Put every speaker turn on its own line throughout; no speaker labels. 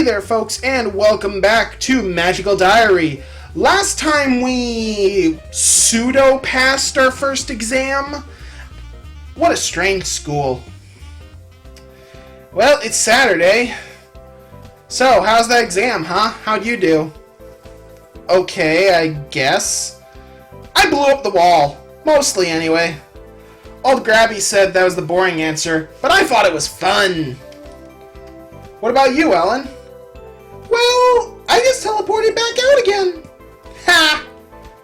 Hey there folks, and welcome back to Magical Diary. Last time we pseudo-passed our first exam. What a strange school. Well, it's Saturday. So, how's that exam, huh? How'd you do? Okay, I guess. I blew up the wall. Mostly, anyway. Old Grabby said that was the boring answer, but I thought it was fun. What about you, Ellen? Well, I just teleported back out again. Ha!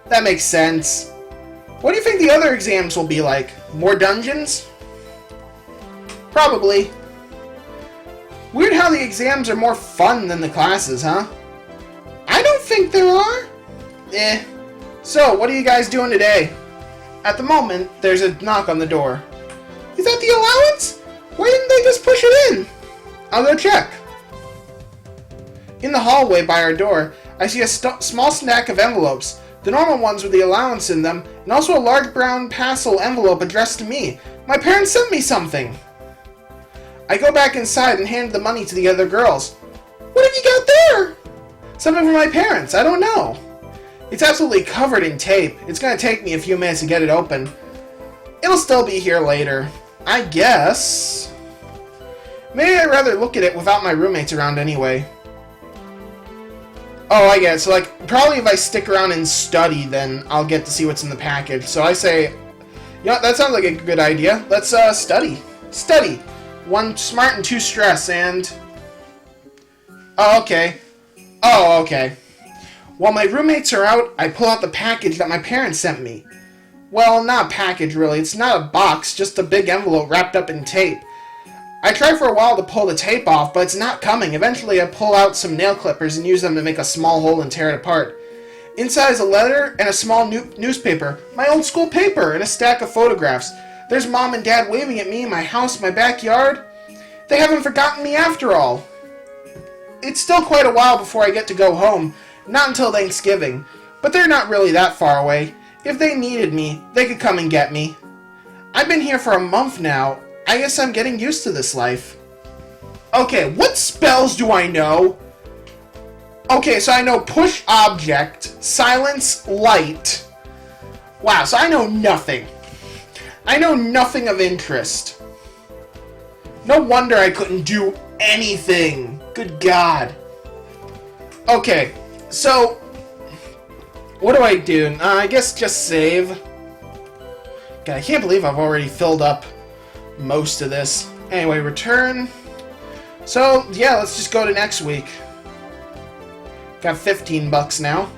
That makes sense. What do you think the other exams will be like? More dungeons? Probably. Weird how the exams are more fun than the classes, huh? I don't think there are. So, what are you guys doing today? At the moment, there's a knock on the door. Is that the allowance? Why didn't they just push it in? I'll go check. In the hallway by our door, I see a small stack of envelopes, the normal ones with the allowance in them, and also a large brown parcel envelope addressed to me. My parents sent me something. I go back inside and hand the money to the other girls. What have you got there? Something from my parents. I don't know. It's absolutely covered in tape. It's going to take me a few minutes to get it open. It'll still be here later. I guess. Maybe I'd rather look at it without my roommates around anyway. Oh, I get it. So, probably if I stick around and study, then I'll get to see what's in the package. So I say, that sounds like a good idea. Let's, study. Study. 1 smart and 2 stress, and... Oh, okay. While my roommates are out, I pull out the package that my parents sent me. Well, not a package, really. It's not a box, just a big envelope wrapped up in tape. I try for a while to pull the tape off, but it's not coming. Eventually, I pull out some nail clippers and use them to make a small hole and tear it apart. Inside is a letter and a small newspaper, my old school paper, and a stack of photographs. There's Mom and Dad waving at me, my house, my backyard. They haven't forgotten me after all. It's still quite a while before I get to go home, not until Thanksgiving, but they're not really that far away. If they needed me, they could come and get me. I've been here for a month now. I guess I'm getting used to this life. Okay, what spells do I know? Okay, so I know push object, silence light. Wow, so I know nothing. I know nothing of interest. No wonder I couldn't do anything. Good God. Okay, so what do I do? I guess just save. God, I can't believe I've already filled up most of this. Anyway, return. So, yeah, let's just go to next week. Got 15 bucks now.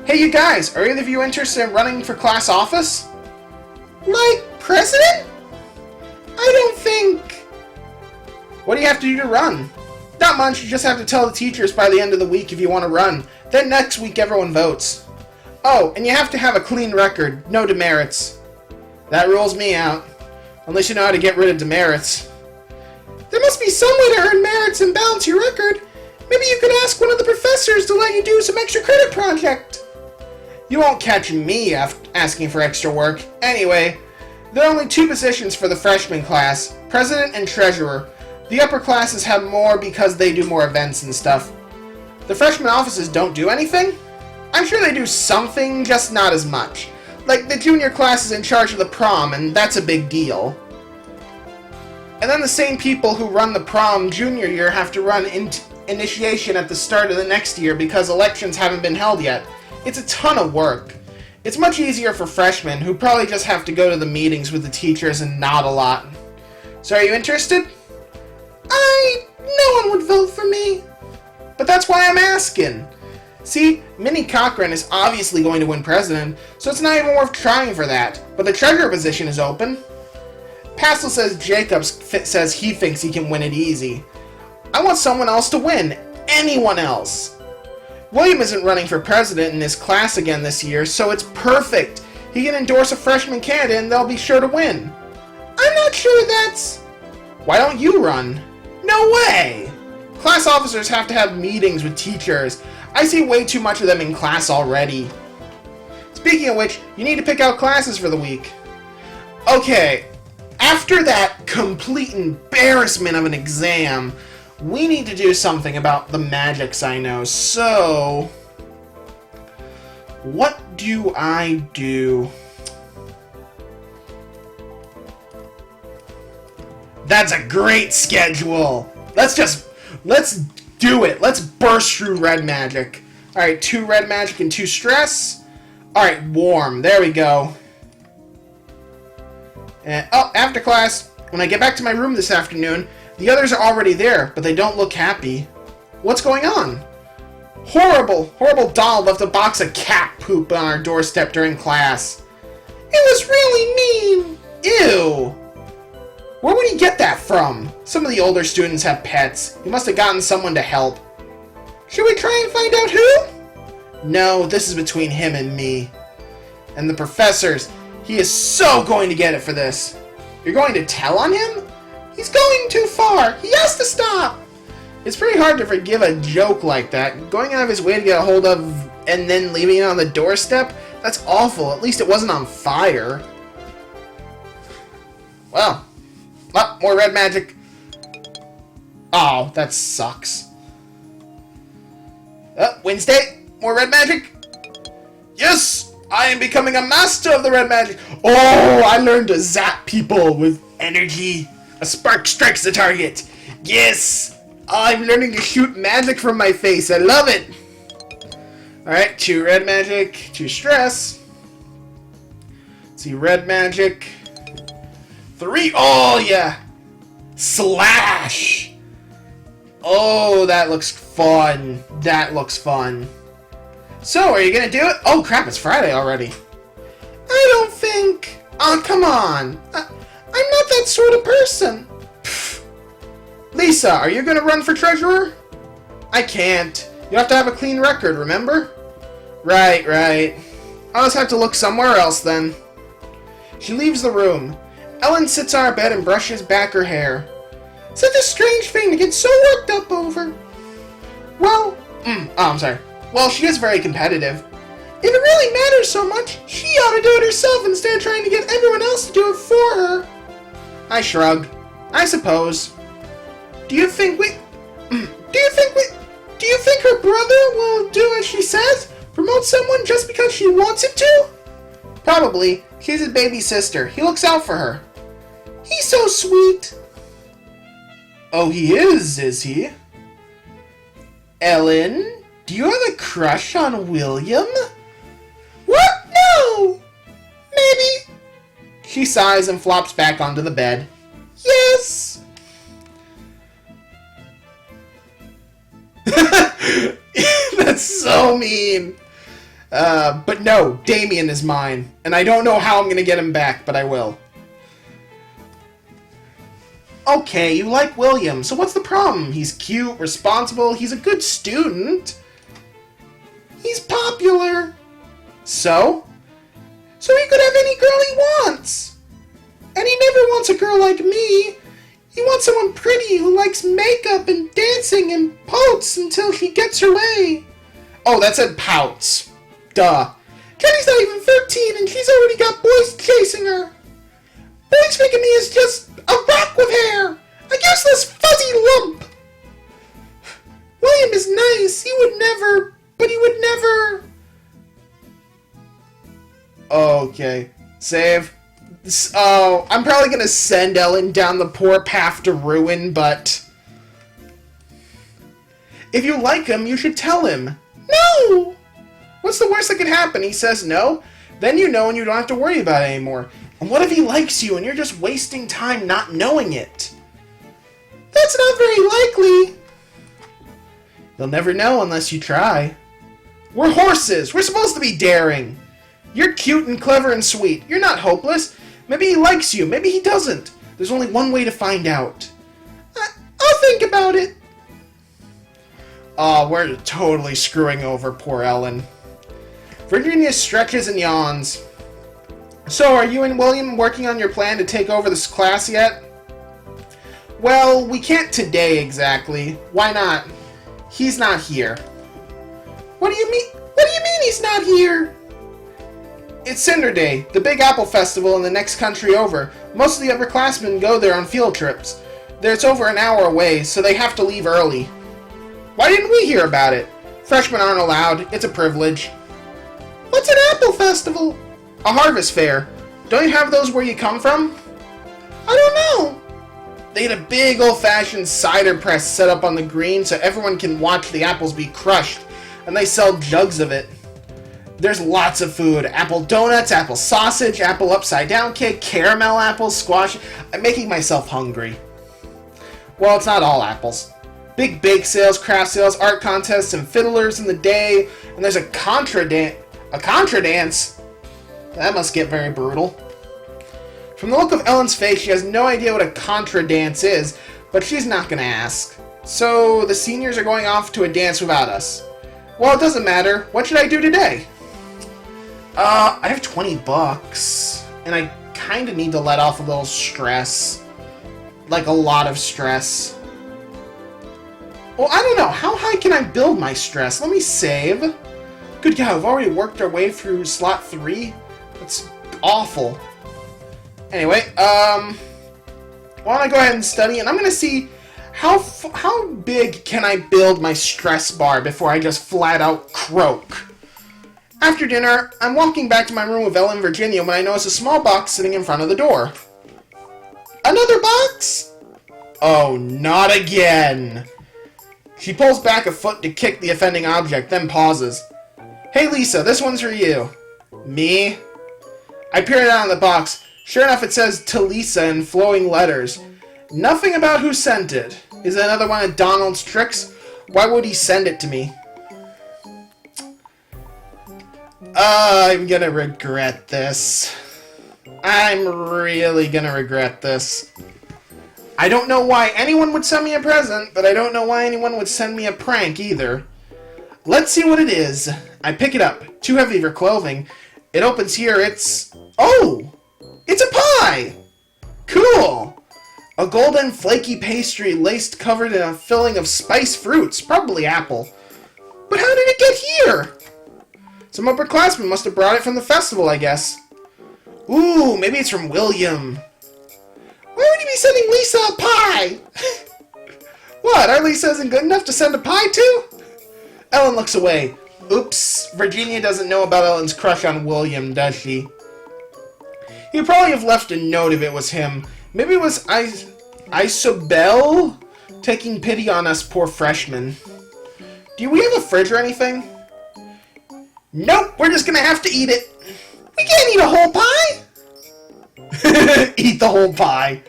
Hey, you guys, are either of you interested in running for class office? Like, president? I don't think... What do you have to do to run? Not much, you just have to tell the teachers by the end of the week if you want to run. Then next week everyone votes. Oh, and you have to have a clean record, no demerits. That rules me out. Unless you know how to get rid of demerits. There must be some way to earn merits and balance your record. Maybe you could ask one of the professors to let you do some extra credit project. You won't catch me asking for extra work. Anyway, there are only 2 positions for the freshman class, president and treasurer. The upper classes have more because they do more events and stuff. The freshman offices don't do anything? I'm sure they do something, just not as much. Like, the junior class is in charge of the prom, and that's a big deal. And then the same people who run the prom junior year have to run initiation at the start of the next year because elections haven't been held yet. It's a ton of work. It's much easier for freshmen, who probably just have to go to the meetings with the teachers and nod a lot. So are you interested? No one would vote for me. But that's why I'm asking. See, Minnie Cochran is obviously going to win president, so it's not even worth trying for that. But the treasurer position is open. Pastel says Jacobs says he thinks he can win it easy. I want someone else to win. Anyone else. William isn't running for president in his class again this year, so it's perfect. He can endorse a freshman candidate and they'll be sure to win. I'm not sure that's... Why don't you run? No way! Class officers have to have meetings with teachers. I see way too much of them in class already. Speaking of which, you need to pick out classes for the week. Okay, after that complete embarrassment of an exam, We need to do something about the magics I know, so... what do I do? That's a great schedule! Let's do it! Let's burst through red magic. Alright, 2 red magic and 2 stress. Alright, warm. There we go. And, oh, after class. When I get back to my room this afternoon, the others are already there, but they don't look happy. What's going on? Horrible doll left a box of cat poop on our doorstep during class. It was really mean. Ew. Where would he get that from? Some of the older students have pets. He must have gotten someone to help. Should we try and find out who? No, this is between him and me. And the professors. He is so going to get it for this. You're going to tell on him? He's going too far. He has to stop. It's pretty hard to forgive a joke like that. Going out of his way to get a hold of and then leaving it on the doorstep? That's awful. At least it wasn't on fire. Well, more red magic. Oh, that sucks. Wednesday, more red magic. Yes, I am becoming a master of the red magic. Oh, I learned to zap people with energy. A spark strikes the target. Yes, I'm learning to shoot magic from my face. I love it. Alright, 2 red magic, 2 stress. Let's see, red magic. 3, oh yeah. Slash. Oh, that looks fun. That looks fun. So, are you gonna do it? Oh crap, it's Friday already. I don't think... Oh, come on. I'm not that sort of person. Pfft. Lisa, are you gonna run for treasurer? I can't. You have to have a clean record, remember? Right. I'll just have to look somewhere else then. She leaves the room. Ellen sits on her bed and brushes back her hair. Such a strange thing to get so worked up over. Well, I'm sorry. Well, she is very competitive. If it really matters so much, she ought to do it herself instead of trying to get everyone else to do it for her. I shrugged. I suppose. Do you think her brother will do as she says? Promote someone just because she wants him to? Probably. She's his baby sister. He looks out for her. He's so sweet. Oh, he is he? Ellen, do you have a crush on William? What? No! Maybe. She sighs and flops back onto the bed. Yes! That's so mean. But no, Damien is mine. And I don't know how I'm gonna get him back, but I will. Okay, you like William, so what's the problem? He's cute, responsible, he's a good student. He's popular. So? So he could have any girl he wants. And he never wants a girl like me. He wants someone pretty who likes makeup and dancing and pouts until she gets her way. Oh, that said pouts. Duh. Jenny's not even 13 and she's already got boys chasing her. Boys think of me as just a rock with hair. A useless fuzzy lump. William is nice. He would never... Okay. Save. Oh, I'm probably gonna send Ellen down the poor path to ruin, but... If you like him, you should tell him. No! What's the worst that could happen? He says no? Then you know and you don't have to worry about it anymore. And what if he likes you and you're just wasting time not knowing it? That's not very likely. You'll never know unless you try. We're horses. We're supposed to be daring. You're cute and clever and sweet. You're not hopeless. Maybe he likes you. Maybe he doesn't. There's only one way to find out. I'll think about it. Oh, we're totally screwing over poor Ellen. Virginia stretches and yawns. So, are you and William working on your plan to take over this class yet? Well, we can't today exactly. Why not? He's not here. What do you mean? What do you mean he's not here? It's Cinder Day, the Big Apple Festival in the next country over. Most of the upperclassmen go there on field trips. It's over an hour away, so they have to leave early. Why didn't we hear about it? Freshmen aren't allowed. It's a privilege. What's an apple festival? A harvest fair. Don't you have those where you come from? I don't know. They had a big old-fashioned cider press set up on the green so everyone can watch the apples be crushed, and they sell jugs of it. There's lots of food. Apple donuts, apple sausage, apple upside-down cake, caramel apples, squash. I'm making myself hungry. Well, it's not all apples. Big bake sales, craft sales, art contests, and fiddlers in the day, and there's a contra dance? That must get very brutal. From the look of Ellen's face, she has no idea what a contra dance is, but she's not going to ask. So, the seniors are going off to a dance without us. Well, it doesn't matter. What should I do today? I have 20 bucks, and I kind of need to let off a little stress. Like, a lot of stress. Well, I don't know. How high can I build my stress? Let me save. Good God, we've already worked our way through slot 3. That's awful. Anyway, why don't I go ahead and study, and I'm going to see how big can I build my stress bar before I just flat out croak. After dinner, I'm walking back to my room with Ellen and Virginia when I notice a small box sitting in front of the door. Another box? Oh, not again. She pulls back a foot to kick the offending object, then pauses. Hey Lisa, this one's for you. Me? I peer down on the box. Sure enough, it says to Lisa in flowing letters. Nothing about who sent it. Is it another one of Donald's tricks? Why would he send it to me? I'm gonna regret this. I'm really gonna regret this. I don't know why anyone would send me a present, but I don't know why anyone would send me a prank either. Let's see what it is. I pick it up. Too heavy for clothing. It opens here. It's... Oh! It's a pie! Cool! A golden flaky pastry laced covered in a filling of spiced fruits, probably apple. But how did it get here? Some upperclassmen must have brought it from the festival, I guess. Ooh, maybe it's from William. Why would you be sending Lisa a pie? What, our Lisa isn't good enough to send a pie to? Ellen looks away. Oops, Virginia doesn't know about Ellen's crush on William, does she? He'd probably have left a note if it was him. Maybe it was Isobel taking pity on us poor freshmen. Do we have a fridge or anything? Nope, we're just gonna have to eat it. We can't eat a whole pie! Eat the whole pie.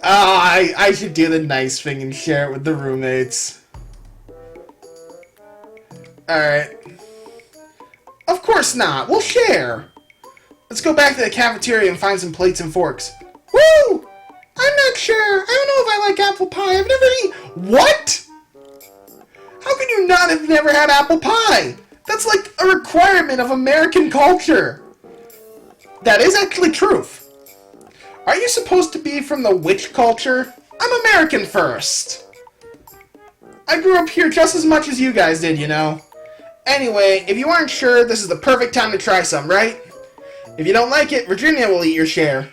I should do the nice thing and share it with the roommates. Alright. Of course not. We'll share. Let's go back to the cafeteria and find some plates and forks. Woo! I'm not sure. I don't know if I like apple pie. I've never eaten... What? How can you not have never had apple pie? That's like a requirement of American culture. That is actually truth. Are you supposed to be from the witch culture? I'm American first. I grew up here just as much as you guys did, you know. Anyway, if you aren't sure, this is the perfect time to try some, right? If you don't like it, Virginia will eat your share.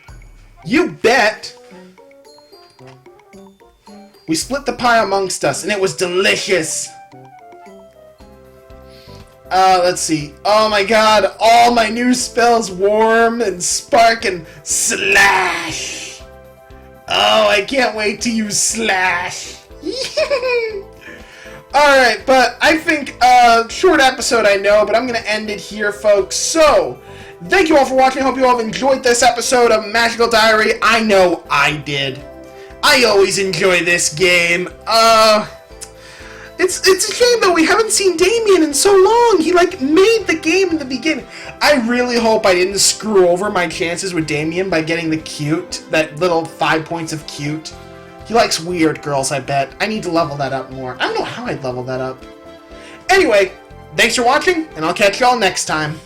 You bet! We split the pie amongst us, and it was delicious! Let's see. Oh my god, all my new spells warm and spark and slash! Oh, I can't wait to use slash! Alright, but I think, short episode I know, but I'm gonna end it here, folks. So, thank you all for watching. I hope you all have enjoyed this episode of Magical Diary. I know I did. I always enjoy this game. It's a shame that we haven't seen Damien in so long. He, like, made the game in the beginning. I really hope I didn't screw over my chances with Damien by getting the cute, that little 5 points of cute. He likes weird girls, I bet. I need to level that up more. I don't know how I'd level that up. Anyway, thanks for watching, and I'll catch y'all next time.